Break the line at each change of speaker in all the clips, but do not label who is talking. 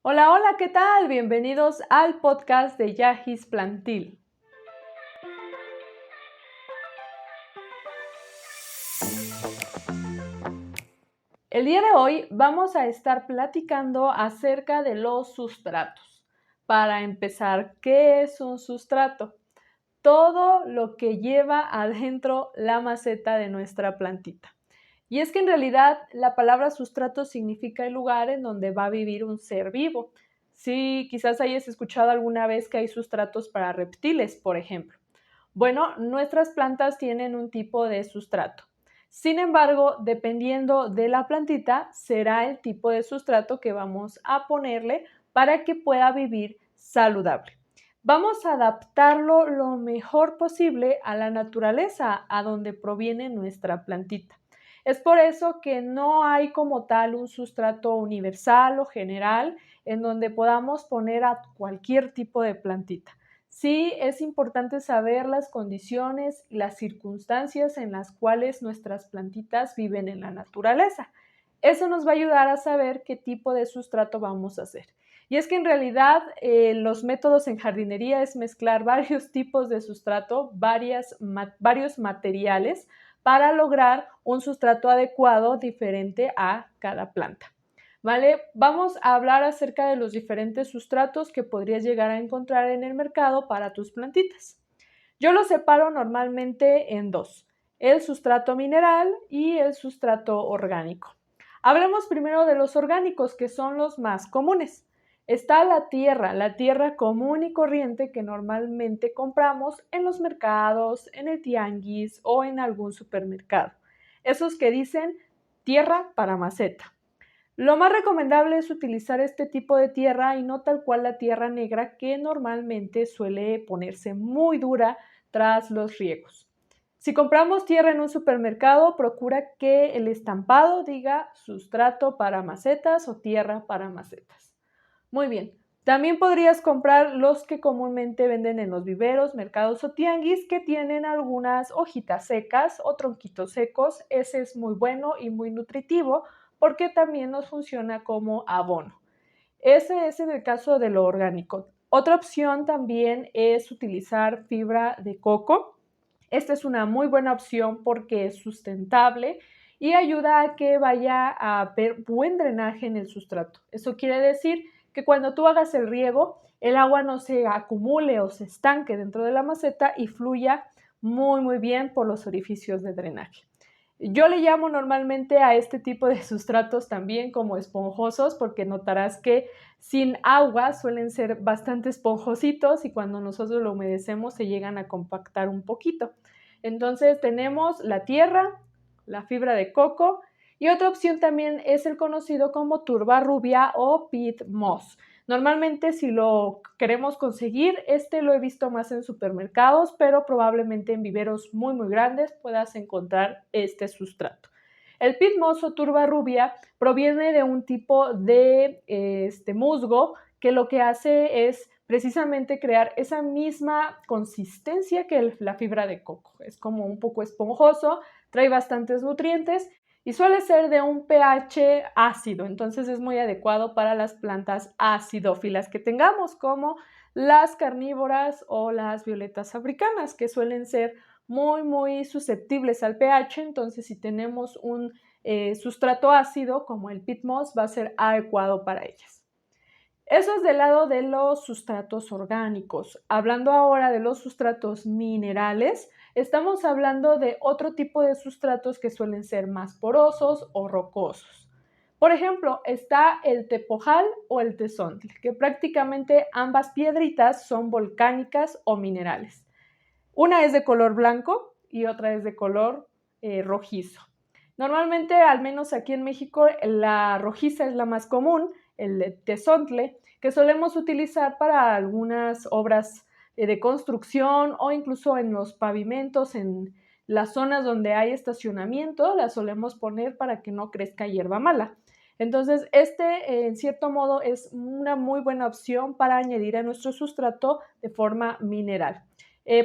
Hola, hola, ¿qué tal? Bienvenidos al podcast de Yahis Plantil. El día de hoy vamos a estar platicando acerca de los sustratos. Para empezar, ¿qué es un sustrato? Todo lo que lleva adentro la maceta de nuestra plantita. Y es que en realidad la palabra sustrato significa el lugar en donde va a vivir un ser vivo. Sí, quizás hayas escuchado alguna vez que hay sustratos para reptiles, por ejemplo. Bueno, nuestras plantas tienen un tipo de sustrato. Sin embargo, dependiendo de la plantita, será el tipo de sustrato que vamos a ponerle para que pueda vivir saludable. Vamos a adaptarlo lo mejor posible a la naturaleza, a donde proviene nuestra plantita. Es por eso que no hay como tal un sustrato universal o general en donde podamos poner a cualquier tipo de plantita. Sí, es importante saber las condiciones y las circunstancias en las cuales nuestras plantitas viven en la naturaleza. Eso nos va a ayudar a saber qué tipo de sustrato vamos a hacer. Y es que en realidad los métodos en jardinería es mezclar varios tipos de sustrato, varios materiales para lograr un sustrato adecuado diferente a cada planta. ¿Vale? Vamos a hablar acerca de los diferentes sustratos que podrías llegar a encontrar en el mercado para tus plantitas. Yo los separo normalmente en dos, el sustrato mineral y el sustrato orgánico. Hablemos primero de los orgánicos, que son los más comunes. Está la tierra común y corriente que normalmente compramos en los mercados, en el tianguis o en algún supermercado. Esos que dicen tierra para maceta. Lo más recomendable es utilizar este tipo de tierra y no tal cual la tierra negra que normalmente suele ponerse muy dura tras los riegos. Si compramos tierra en un supermercado, procura que el estampado diga sustrato para macetas o tierra para macetas. Muy bien. También podrías comprar los que comúnmente venden en los viveros, mercados o tianguis que tienen algunas hojitas secas o tronquitos secos. Ese es muy bueno y muy nutritivo porque también nos funciona como abono. Ese es en el caso de lo orgánico. Otra opción también es utilizar fibra de coco. Esta es una muy buena opción porque es sustentable y ayuda a que vaya a haber buen drenaje en el sustrato. Eso quiere decir que cuando tú hagas el riego, el agua no se acumule o se estanque dentro de la maceta y fluya muy bien por los orificios de drenaje. Yo le llamo normalmente a este tipo de sustratos también como esponjosos, porque notarás que sin agua suelen ser bastante esponjositos y cuando nosotros lo humedecemos se llegan a compactar un poquito. Entonces tenemos la tierra, la fibra de coco y otra opción también es el conocido como turba rubia o peat moss. Normalmente si lo queremos conseguir, lo he visto más en supermercados, pero probablemente en viveros muy grandes puedas encontrar este sustrato. El peat moss o turba rubia proviene de un tipo de musgo que lo que hace es precisamente crear esa misma consistencia que la fibra de coco. Es como un poco esponjoso, trae bastantes nutrientes y suele ser de un pH ácido, entonces es muy adecuado para las plantas acidófilas que tengamos, como las carnívoras o las violetas africanas, que suelen ser muy susceptibles al pH, entonces si tenemos un sustrato ácido como el peat moss va a ser adecuado para ellas. Eso es del lado de los sustratos orgánicos. Hablando ahora de los sustratos minerales, estamos hablando de otro tipo de sustratos que suelen ser más porosos o rocosos. Por ejemplo, está el tepojal o el tezontle, que prácticamente ambas piedritas son volcánicas o minerales. Una es de color blanco y otra es de color rojizo. Normalmente, al menos aquí en México, la rojiza es la más común, el tezontle, que solemos utilizar para algunas obras de construcción o incluso en los pavimentos, en las zonas donde hay estacionamiento, la solemos poner para que no crezca hierba mala. Entonces, en cierto modo, es una muy buena opción para añadir a nuestro sustrato de forma mineral.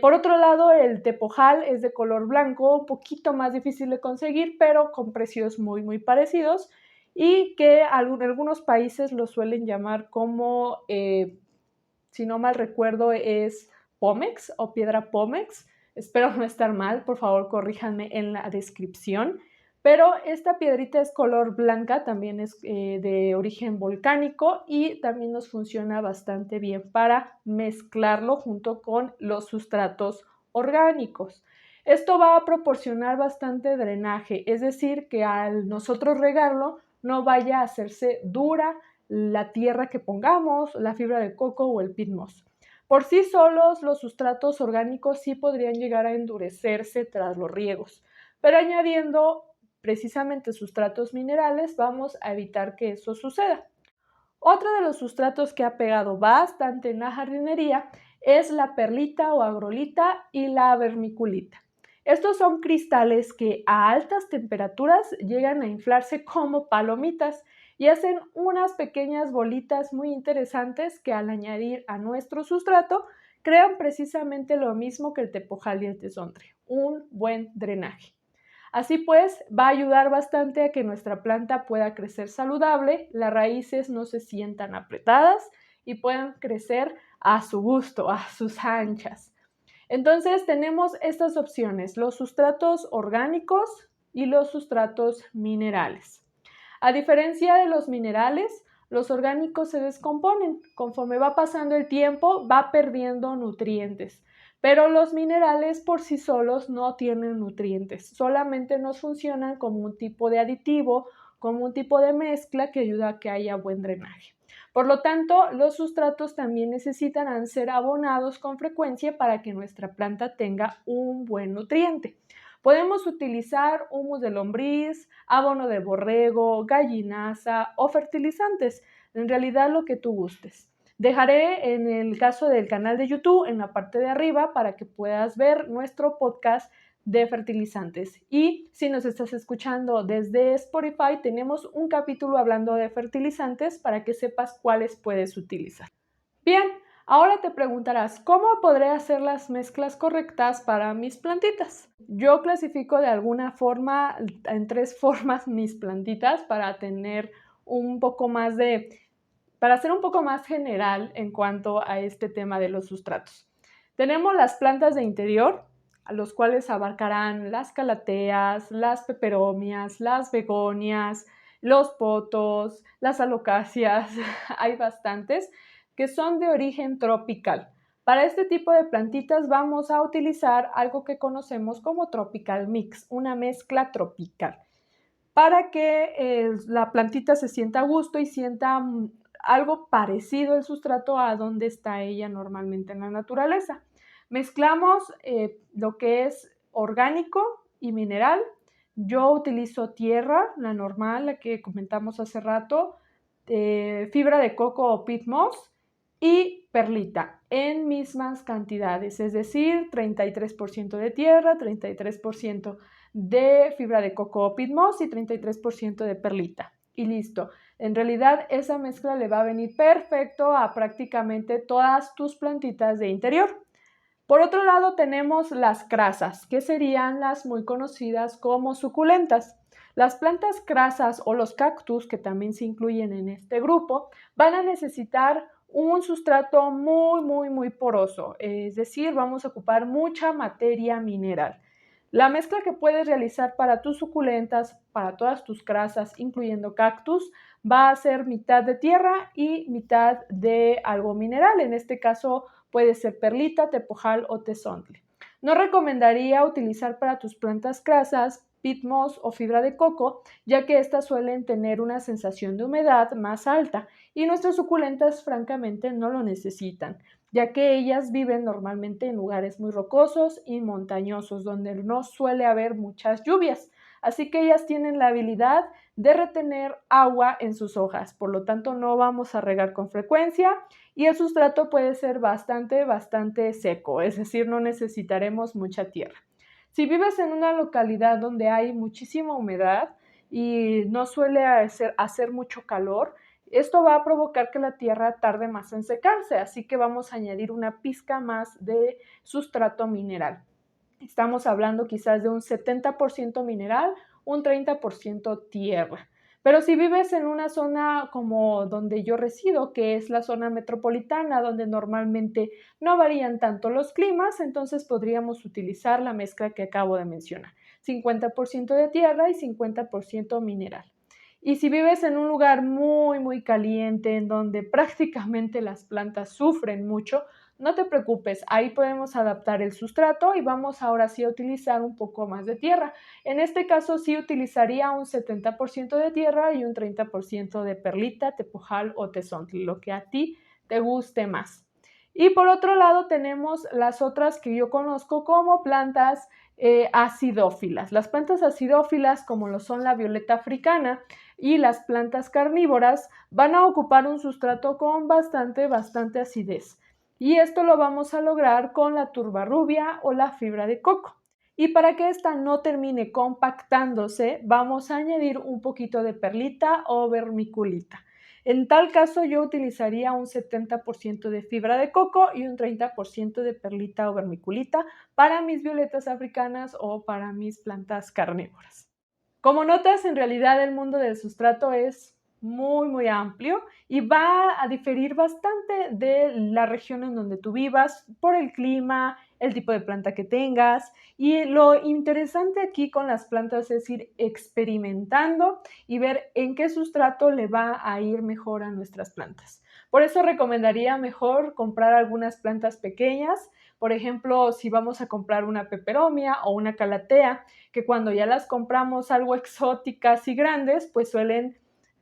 Por otro lado, el tepojal es de color blanco, un poquito más difícil de conseguir, pero con precios muy parecidos. y que en algunos países lo suelen llamar como, si no mal recuerdo, es Pómex o piedra Pómex. Espero no estar mal, por favor corríjanme en la descripción. Pero esta piedrita es color blanca, también es de origen volcánico y también nos funciona bastante bien para mezclarlo junto con los sustratos orgánicos. Esto va a proporcionar bastante drenaje, es decir, que al nosotros regarlo no vaya a hacerse dura la tierra que pongamos, la fibra de coco o el peat moss. Por sí solos, los sustratos orgánicos sí podrían llegar a endurecerse tras los riegos, pero añadiendo precisamente sustratos minerales vamos a evitar que eso suceda. Otro de los sustratos que ha pegado bastante en la jardinería es la perlita o agrolita y la vermiculita. Estos son cristales que a altas temperaturas llegan a inflarse como palomitas y hacen unas pequeñas bolitas muy interesantes que al añadir a nuestro sustrato crean precisamente lo mismo que el tepojal y el tesontle, un buen drenaje. Así pues, va a ayudar bastante a que nuestra planta pueda crecer saludable, las raíces no se sientan apretadas y puedan crecer a su gusto, a sus anchas. Entonces tenemos estas opciones, los sustratos orgánicos y los sustratos minerales. A diferencia de los minerales, los orgánicos se descomponen. Conforme va pasando el tiempo, va perdiendo nutrientes. Pero los minerales por sí solos no tienen nutrientes, solamente nos funcionan como un tipo de aditivo, como un tipo de mezcla que ayuda a que haya buen drenaje. Por lo tanto, los sustratos también necesitan ser abonados con frecuencia para que nuestra planta tenga un buen nutriente. Podemos utilizar humus de lombriz, abono de borrego, gallinaza o fertilizantes, en realidad lo que tú gustes. Dejaré en el caso del canal de YouTube en la parte de arriba para que puedas ver nuestro podcast de fertilizantes. Y si nos estás escuchando desde Spotify, tenemos un capítulo hablando de fertilizantes para que sepas cuáles puedes utilizar. Bien, ahora te preguntarás, ¿cómo podré hacer las mezclas correctas para mis plantitas? Yo clasifico de alguna forma, en 3 formas mis plantitas para tener un poco más para ser un poco más general en cuanto a este tema de los sustratos. Tenemos las plantas de interior, a los cuales abarcarán las calateas, las peperomias, las begonias, los potos, las alocacias, hay bastantes que son de origen tropical. Para este tipo de plantitas vamos a utilizar algo que conocemos como tropical mix, una mezcla tropical, para que la plantita se sienta a gusto y sienta algo parecido el sustrato a donde está ella normalmente en la naturaleza. Mezclamos lo que es orgánico y mineral. Yo utilizo tierra, la normal, la que comentamos hace rato, fibra de coco o peat moss y perlita en mismas cantidades, es decir, 33% de tierra, 33% de fibra de coco o peat moss y 33% de perlita. Y listo. En realidad esa mezcla le va a venir perfecto a prácticamente todas tus plantitas de interior. Por otro lado tenemos las crasas, que serían las muy conocidas como suculentas. Las plantas crasas o los cactus, que también se incluyen en este grupo, van a necesitar un sustrato muy poroso, es decir, vamos a ocupar mucha materia mineral. La mezcla que puedes realizar para tus suculentas, para todas tus crasas, incluyendo cactus, va a ser mitad de tierra y mitad de algo mineral, en este caso puede ser perlita, tepojal o tesontle. No recomendaría utilizar para tus plantas crasas peat moss o fibra de coco, ya que estas suelen tener una sensación de humedad más alta y nuestras suculentas francamente no lo necesitan, ya que ellas viven normalmente en lugares muy rocosos y montañosos, donde no suele haber muchas lluvias. Así que ellas tienen la habilidad de retener agua en sus hojas, por lo tanto no vamos a regar con frecuencia y el sustrato puede ser bastante seco, es decir, no necesitaremos mucha tierra. Si vives en una localidad donde hay muchísima humedad y no suele hacer mucho calor, esto va a provocar que la tierra tarde más en secarse, así que vamos a añadir una pizca más de sustrato mineral. Estamos hablando quizás de un 70% mineral, un 30% tierra. Pero si vives en una zona como donde yo resido, que es la zona metropolitana, donde normalmente no varían tanto los climas, entonces podríamos utilizar la mezcla que acabo de mencionar, 50% de tierra y 50% mineral. Y si vives en un lugar muy, muy caliente, en donde prácticamente las plantas sufren mucho, no te preocupes, ahí podemos adaptar el sustrato y vamos ahora sí a utilizar un poco más de tierra. En este caso sí utilizaría un 70% de tierra y un 30% de perlita, tepojal o tezontli, lo que a ti te guste más. Y por otro lado tenemos las otras que yo conozco como plantas acidófilas. Las plantas acidófilas, como lo son la violeta africana y las plantas carnívoras, van a ocupar un sustrato con bastante acidez. Y esto lo vamos a lograr con la turba rubia o la fibra de coco. Y para que esta no termine compactándose, vamos a añadir un poquito de perlita o vermiculita. En tal caso, yo utilizaría un 70% de fibra de coco y un 30% de perlita o vermiculita para mis violetas africanas o para mis plantas carnívoras. Como notas, en realidad el mundo del sustrato es muy amplio y va a diferir bastante de la región en donde tú vivas por el clima, el tipo de planta que tengas. Y lo interesante aquí con las plantas es ir experimentando y ver en qué sustrato le va a ir mejor a nuestras plantas. Por eso recomendaría mejor comprar algunas plantas pequeñas. Por ejemplo, si vamos a comprar una peperomia o una calatea, que cuando ya las compramos algo exóticas y grandes, pues suelen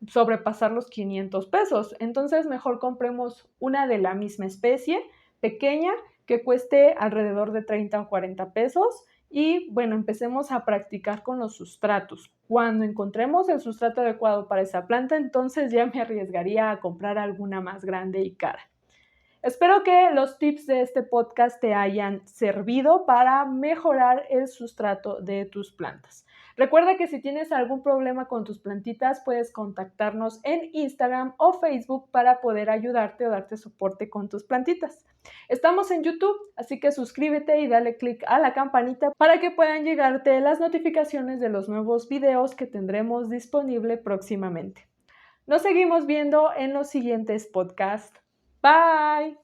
sobrepasar los 500 pesos. Entonces, mejor compremos una de la misma especie, pequeña, que cueste alrededor de 30 o 40 pesos. Y bueno, empecemos a practicar con los sustratos. Cuando encontremos el sustrato adecuado para esa planta, entonces ya me arriesgaría a comprar alguna más grande y cara. Espero que los tips de este podcast te hayan servido para mejorar el sustrato de tus plantas. Recuerda que si tienes algún problema con tus plantitas, puedes contactarnos en Instagram o Facebook para poder ayudarte o darte soporte con tus plantitas. Estamos en YouTube, así que suscríbete y dale click a la campanita para que puedan llegarte las notificaciones de los nuevos videos que tendremos disponible próximamente. Nos seguimos viendo en los siguientes podcasts. Bye.